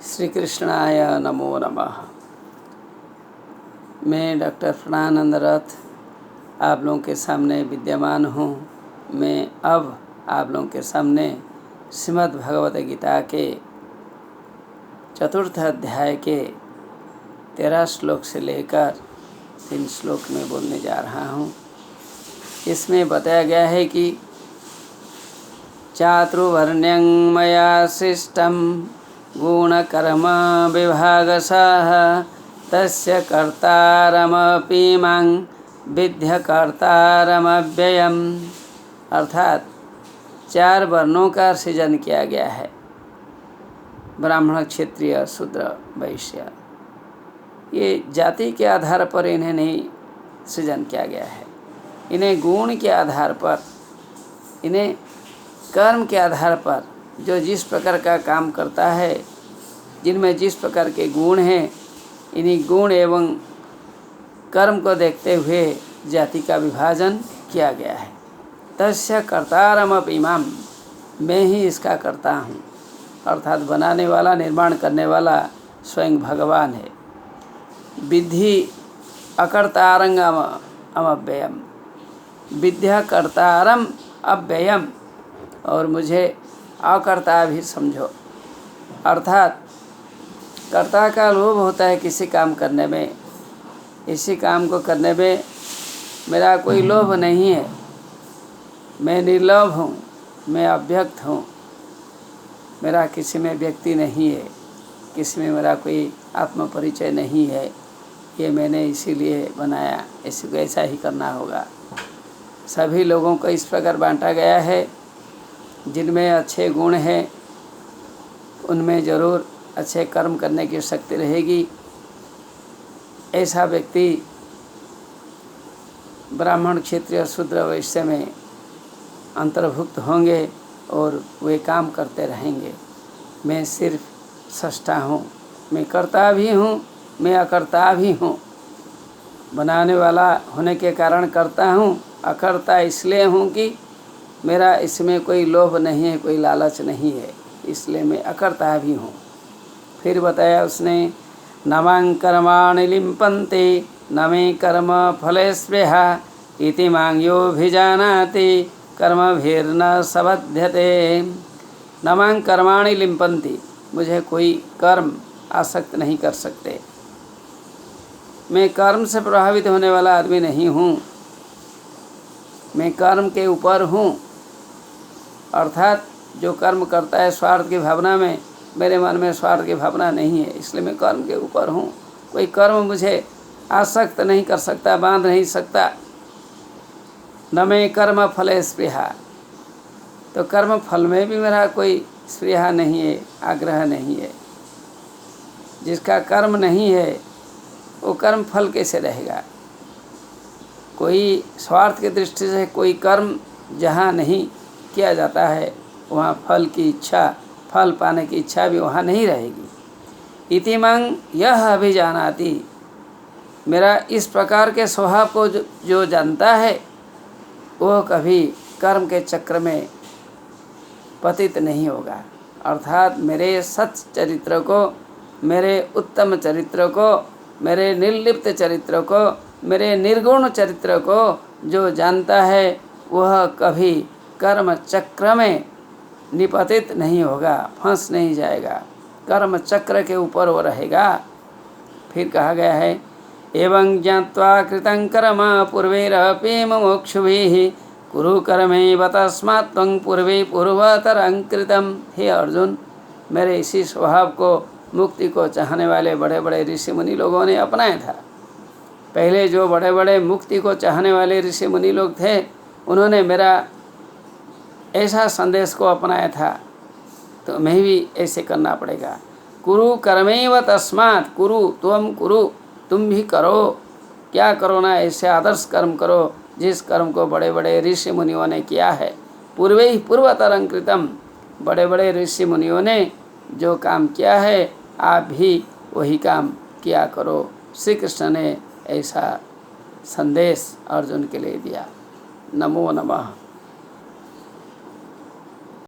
श्री कृष्णाय नमो नमः। मैं डॉक्टर प्राणानंद रथ आप लोगों के सामने विद्यमान हूँ। मैं अब आप लोगों के सामने श्रीमद् भगवत गीता के चतुर्थ अध्याय के 13 श्लोक से लेकर 3 श्लोक में बोलने जा रहा हूँ। इसमें बताया गया है कि चातुर्वर्ण्यं मया सृष्टं गुणकर्म विभागशः तस्य कर्तारमपि मां विद्य कर्तारमव्ययम्। अर्थात 4 वर्णों का सृजन किया गया है, ब्राह्मण, क्षत्रिय, शूद्र, वैश्य। ये जाति के आधार पर इन्हें नहीं सृजन किया गया है। इन्हें गुण के आधार पर, इन्हें कर्म के आधार पर, जो जिस प्रकार का काम करता है, जिनमें जिस प्रकार के गुण हैं, इन्हीं गुण एवं कर्म को देखते हुए जाति का विभाजन किया गया है। तस्य कर्तारमपि मां, मैं ही इसका कर्ता हूँ। अर्थात बनाने वाला, निर्माण करने वाला स्वयं भगवान है। विद्धि अकर्तारं अमव्ययम्, विद्या कर्तारम अव्ययम्, और मुझे अकर्ता भी समझो। अर्थात कर्ता का लोभ होता है किसी काम करने में, इसी काम को करने में मेरा कोई लोभ नहीं है। मैं निर्लोभ हूँ, मैं अव्यक्त हूँ, मेरा किसी में व्यक्ति नहीं है, किसी में मेरा कोई आत्म परिचय नहीं है। ये मैंने इसीलिए बनाया, इसी को ऐसा ही करना होगा। सभी लोगों को इस प्रकार बांटा गया है। जिनमें अच्छे गुण हैं उनमें ज़रूर अच्छे कर्म करने की शक्ति रहेगी। ऐसा व्यक्ति ब्राह्मण, क्षत्रिय, शूद्र, वैश्य में अंतर्भुक्त होंगे और वे काम करते रहेंगे। मैं सिर्फ सृष्टा हूँ, मैं कर्ता भी हूँ, मैं अकर्ता भी हूँ। बनाने वाला होने के कारण करता हूँ, अकर्ता इसलिए हूँ कि मेरा इसमें कोई लोभ नहीं है, कोई लालच नहीं है, इसलिए मैं अकर्ता भी हूँ। फिर बताया उसने, न मां कर्माणि लिम्पन्ते न मे कर्म फले स्पृहा इति मां योऽभिजानाति कर्मभिर्न सबध्यते। न मां कर्माणि लिम्पन्ति, मुझे कोई कर्म आसक्त नहीं कर सकते। मैं कर्म से प्रभावित होने वाला आदमी नहीं हूँ, मैं कर्म के ऊपर हूँ। अर्थात जो कर्म करता है स्वार्थ की भावना में, मेरे मन में स्वार्थ की भावना नहीं है, इसलिए मैं कर्म के ऊपर हूँ। कोई कर्म मुझे आसक्त नहीं कर सकता, बांध नहीं सकता। न मे कर्म फले स्पृहा, तो कर्म फल में भी मेरा कोई स्पृहा नहीं है, आग्रह नहीं है। जिसका कर्म नहीं है वो कर्म फल कैसे रहेगा? कोई स्वार्थ की दृष्टि से कोई कर्म जहाँ नहीं किया जाता है वहाँ फल की इच्छा, फल पाने की इच्छा भी वहाँ नहीं रहेगी। इति मां यह अभिजानाति, मेरा इस प्रकार के स्वभाव को जो जानता है वो कभी कर्म के चक्र में पतित नहीं होगा। अर्थात मेरे सच चरित्र को, मेरे उत्तम चरित्र को, मेरे निर्लिप्त चरित्र को, मेरे निर्गुण चरित्र को जो जानता है वह कभी कर्म चक्र में निपतित नहीं होगा, फंस नहीं जाएगा, कर्म चक्र के ऊपर वो रहेगा। फिर कहा गया है, एवं ज्ञात्वा कृतं कर्म पूर्वैरपि मुमुक्षुभिः कुरु कर्मैव तस्मात् त्वं पूर्वे पूर्वतरं कृतं। हे अर्जुन, मेरे इसी स्वभाव को, मुक्ति को चाहने वाले बड़े बड़े ऋषि मुनि लोगों ने अपनाया था। पहले जो बड़े बड़े मुक्ति को चाहने वाले ऋषि मुनि लोग थे, उन्होंने मेरा ऐसा संदेश को अपनाया था, तो मैं भी ऐसे करना पड़ेगा। कुरु कर्मैव तस्मात्, कुरु त्वं कुरु, तुम भी करो। क्या करो ना, ऐसे आदर्श कर्म करो जिस कर्म को बड़े बड़े ऋषि मुनियों ने किया है। पूर्वे ही पूर्वतरं कृतं, बड़े बड़े ऋषि मुनियों ने जो काम किया है आप भी वही काम किया करो। श्री कृष्ण ने ऐसा संदेश अर्जुन के लिए दिया। नमो नमः।